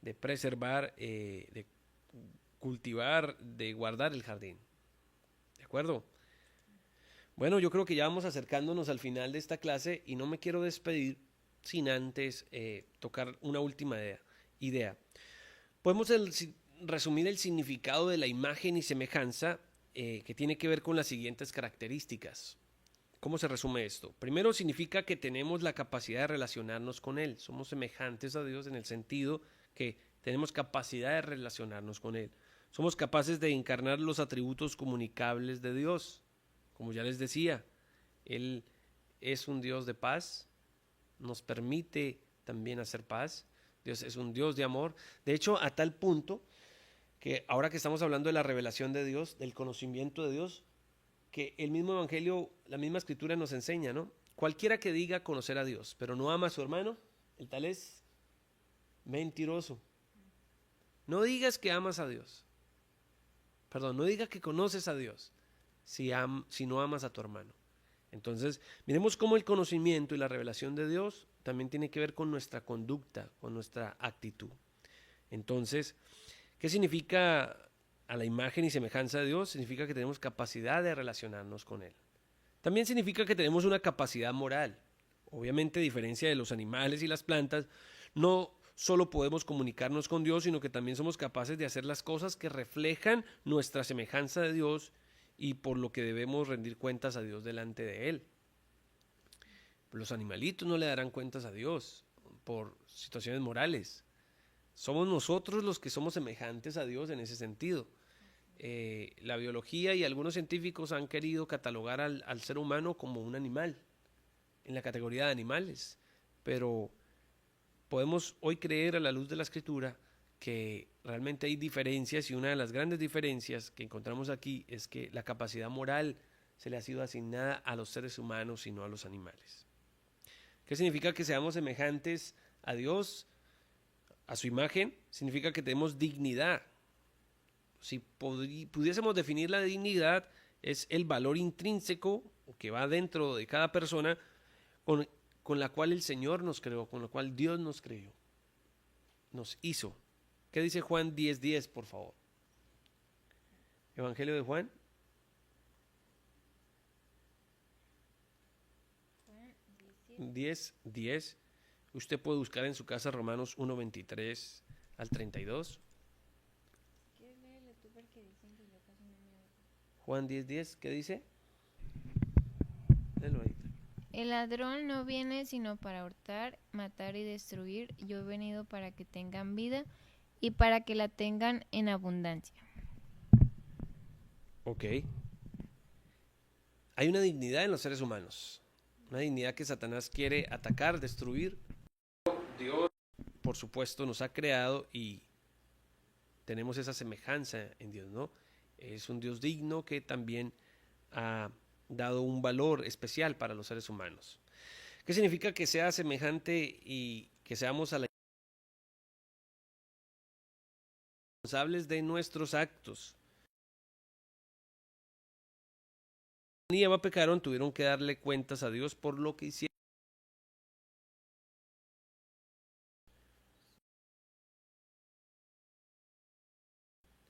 de preservar, de cultivar, de guardar el jardín. ¿De acuerdo? Bueno, yo creo que ya vamos acercándonos al final de esta clase y no me quiero despedir sin antes tocar una última idea. Podemos resumir el significado de la imagen y semejanza que tiene que ver con las siguientes características. ¿Cómo se resume esto? Primero, significa que tenemos la capacidad de relacionarnos con Él. Somos semejantes a Dios en el sentido que tenemos capacidad de relacionarnos con Él. Somos capaces de encarnar los atributos comunicables de Dios. Como ya les decía, Él es un Dios de paz, nos permite también hacer paz. Dios es un Dios de amor. De hecho, a tal punto que ahora que estamos hablando de la revelación de Dios, del conocimiento de Dios, que el mismo Evangelio, la misma Escritura nos enseña, ¿no? Cualquiera que diga conocer a Dios, pero no ama a su hermano, el tal es Mentiroso. No digas que amas a Dios. Perdón, no digas que conoces a Dios si no amas a tu hermano. Entonces, miremos cómo el conocimiento y la revelación de Dios también tiene que ver con nuestra conducta, con nuestra actitud. Entonces, ¿qué significa a la imagen y semejanza de Dios? Significa que tenemos capacidad de relacionarnos con Él. También significa que tenemos una capacidad moral. Obviamente, a diferencia de los animales y las plantas, no solo podemos comunicarnos con Dios, sino que también somos capaces de hacer las cosas que reflejan nuestra semejanza de Dios y por lo que debemos rendir cuentas a Dios delante de Él. Los animalitos no le darán cuentas a Dios por situaciones morales. Somos nosotros los que somos semejantes a Dios en ese sentido. La biología y algunos científicos han querido catalogar al ser humano como un animal, en la categoría de animales, pero podemos hoy creer a la luz de la Escritura que realmente hay diferencias, y una de las grandes diferencias que encontramos aquí es que la capacidad moral se le ha sido asignada a los seres humanos y no a los animales. ¿Qué significa que seamos semejantes a Dios, a su imagen? Significa que tenemos dignidad. Si pudiésemos definir la dignidad, es el valor intrínseco que va dentro de cada persona con la cual el Señor nos creó, con la cual Dios nos creó, nos hizo. ¿Qué dice Juan 10:10, por favor? Evangelio de Juan. Juan 10:10. Usted puede buscar en su casa Romanos 1:23 al 32. Juan 10:10, ¿qué dice? Léelo ahí. El ladrón no viene sino para hurtar, matar y destruir. Yo he venido para que tengan vida y para que la tengan en abundancia. Ok. Hay una dignidad en los seres humanos, una dignidad que Satanás quiere atacar, destruir. Dios, por supuesto, nos ha creado y tenemos esa semejanza en Dios, ¿no? Es un Dios digno que también ha dado un valor especial para los seres humanos. ¿Qué significa que sea semejante y que seamos a la responsables de nuestros actos? Adán y Eva pecaron, tuvieron que darle cuentas a Dios por lo que hicieron.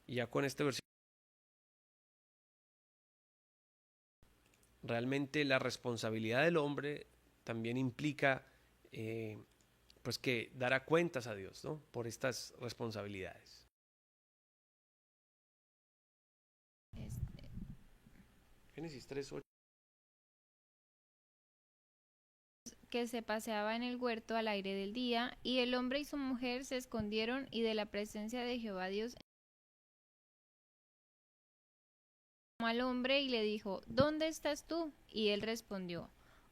Y ya con este versículo, realmente la responsabilidad del hombre también implica pues que dará cuentas a Dios, ¿no? Por estas responsabilidades. Génesis 3:8. Que se paseaba en el huerto al aire del día, y el hombre y su mujer se escondieron y de la presencia de Jehová Dios llamó al hombre y le dijo: ¿Dónde estás tú? Y él respondió: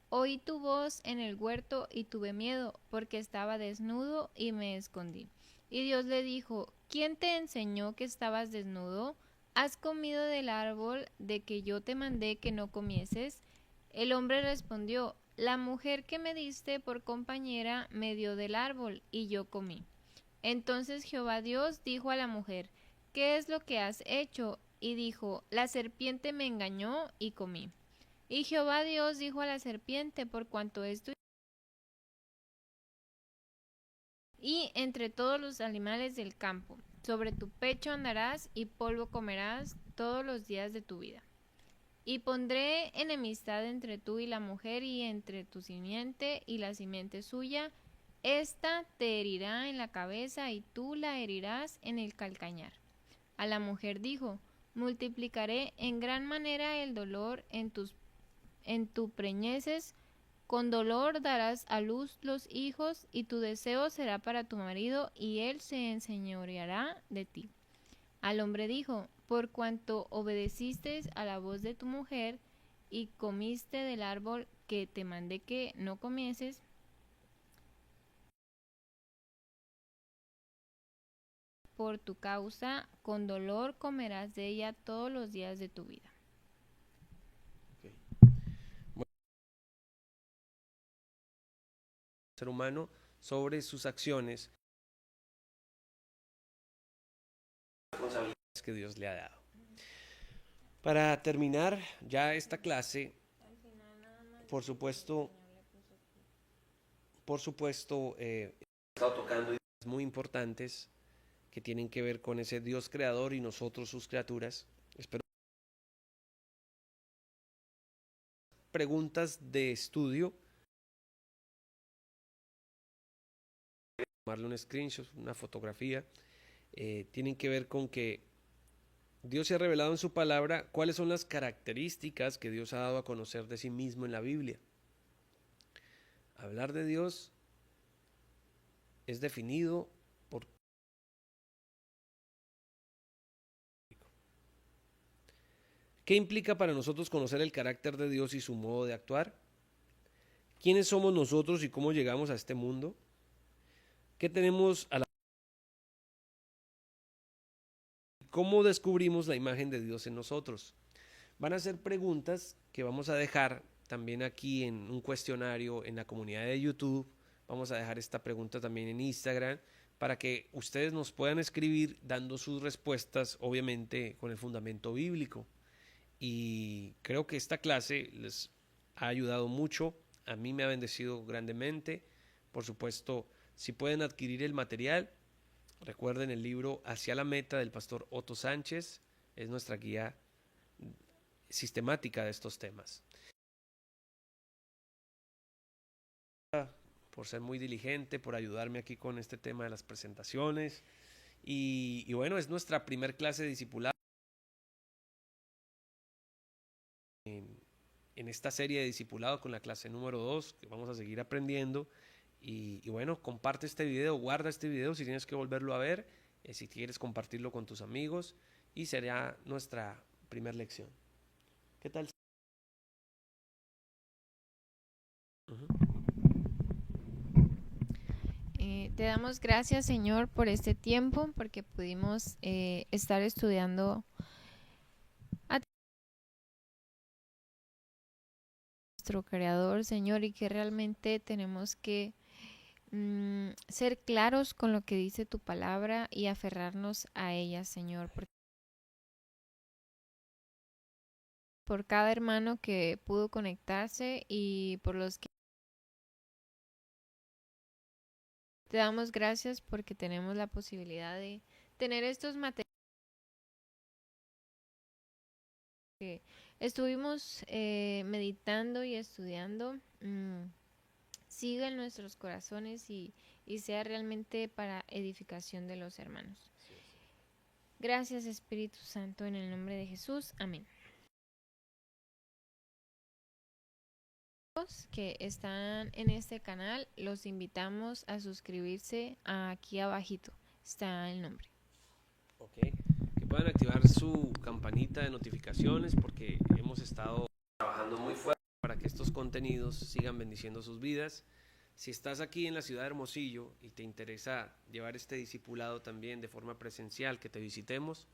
Oí tu voz en el huerto y tuve miedo, porque estaba desnudo y me escondí. Y Dios le dijo: ¿Quién te enseñó que estabas desnudo? ¿Has comido del árbol de que yo te mandé que no comieses? El hombre respondió: La mujer que me diste por compañera me dio del árbol, y yo comí. Entonces Jehová Dios dijo a la mujer: ¿Qué es lo que has hecho? Y dijo: La serpiente me engañó y comí. Y Jehová Dios dijo a la serpiente: Por cuanto esto y entre todos los animales del campo, sobre tu pecho andarás y polvo comerás todos los días de tu vida. Y pondré enemistad entre tú y la mujer, y entre tu simiente y la simiente suya. Esta te herirá en la cabeza y tú la herirás en el calcañar. A la mujer dijo: Multiplicaré en gran manera el dolor en tu preñeces, con dolor darás a luz los hijos, y tu deseo será para tu marido, y él se enseñoreará de ti. Al hombre dijo: Por cuanto obedeciste a la voz de tu mujer, y comiste del árbol que te mandé que no comieses, por tu causa, con dolor comerás de ella todos los días de tu vida. Okay. Bueno, el ser humano sobre sus acciones responsabilidades que Dios le ha dado. Para terminar ya esta clase, por supuesto, he estado tocando ideas muy importantes que tienen que ver con ese Dios creador y nosotros sus criaturas. Espero preguntas de estudio, tomarle un screenshot, una fotografía, tienen que ver con que Dios se ha revelado en su palabra cuáles son las características que Dios ha dado a conocer de sí mismo en la Biblia. Hablar de Dios es definido por ¿qué implica para nosotros conocer el carácter de Dios y su modo de actuar? ¿Quiénes somos nosotros y cómo llegamos a este mundo? ¿Qué tenemos a la ¿Cómo descubrimos la imagen de Dios en nosotros? Van a ser preguntas que vamos a dejar también aquí en un cuestionario en la comunidad de YouTube. Vamos a dejar esta pregunta también en Instagram para que ustedes nos puedan escribir dando sus respuestas, obviamente con el fundamento bíblico. Y creo que esta clase les ha ayudado mucho. A mí me ha bendecido grandemente. Por supuesto, si pueden adquirir el material, recuerden el libro Hacia la Meta del pastor Otto Sánchez. Es nuestra guía sistemática de estos temas. Por ser muy diligente, por ayudarme aquí con este tema de las presentaciones. Y bueno, es nuestra primer clase de discipulado en esta serie de discipulado con la clase número 2, que vamos a seguir aprendiendo. Y bueno, comparte este video, guarda este video si tienes que volverlo a ver, si quieres compartirlo con tus amigos, y será nuestra primera lección. ¿Qué tal? Te damos gracias, Señor, por este tiempo, porque pudimos estar estudiando a nuestro Creador, Señor, y que realmente tenemos que ser claros con lo que dice tu palabra y aferrarnos a ella, Señor. Por cada hermano que pudo conectarse y por los que te damos gracias porque tenemos la posibilidad de tener estos materiales que estuvimos meditando y estudiando. Siga en nuestros corazones y sea realmente para edificación de los hermanos. Gracias, Espíritu Santo, en el nombre de Jesús. Amén. Que están en este canal, los invitamos a suscribirse aquí abajito. Está el nombre. Ok, que puedan activar su campanita de notificaciones porque hemos estado trabajando muy fuerte para que estos contenidos sigan bendiciendo sus vidas. Si estás aquí en la ciudad de Hermosillo y te interesa llevar este discipulado también de forma presencial, que te visitemos,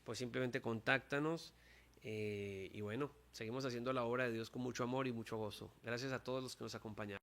pues simplemente contáctanos. Y bueno, seguimos haciendo la obra de Dios con mucho amor y mucho gozo. Gracias a todos los que nos acompañaron.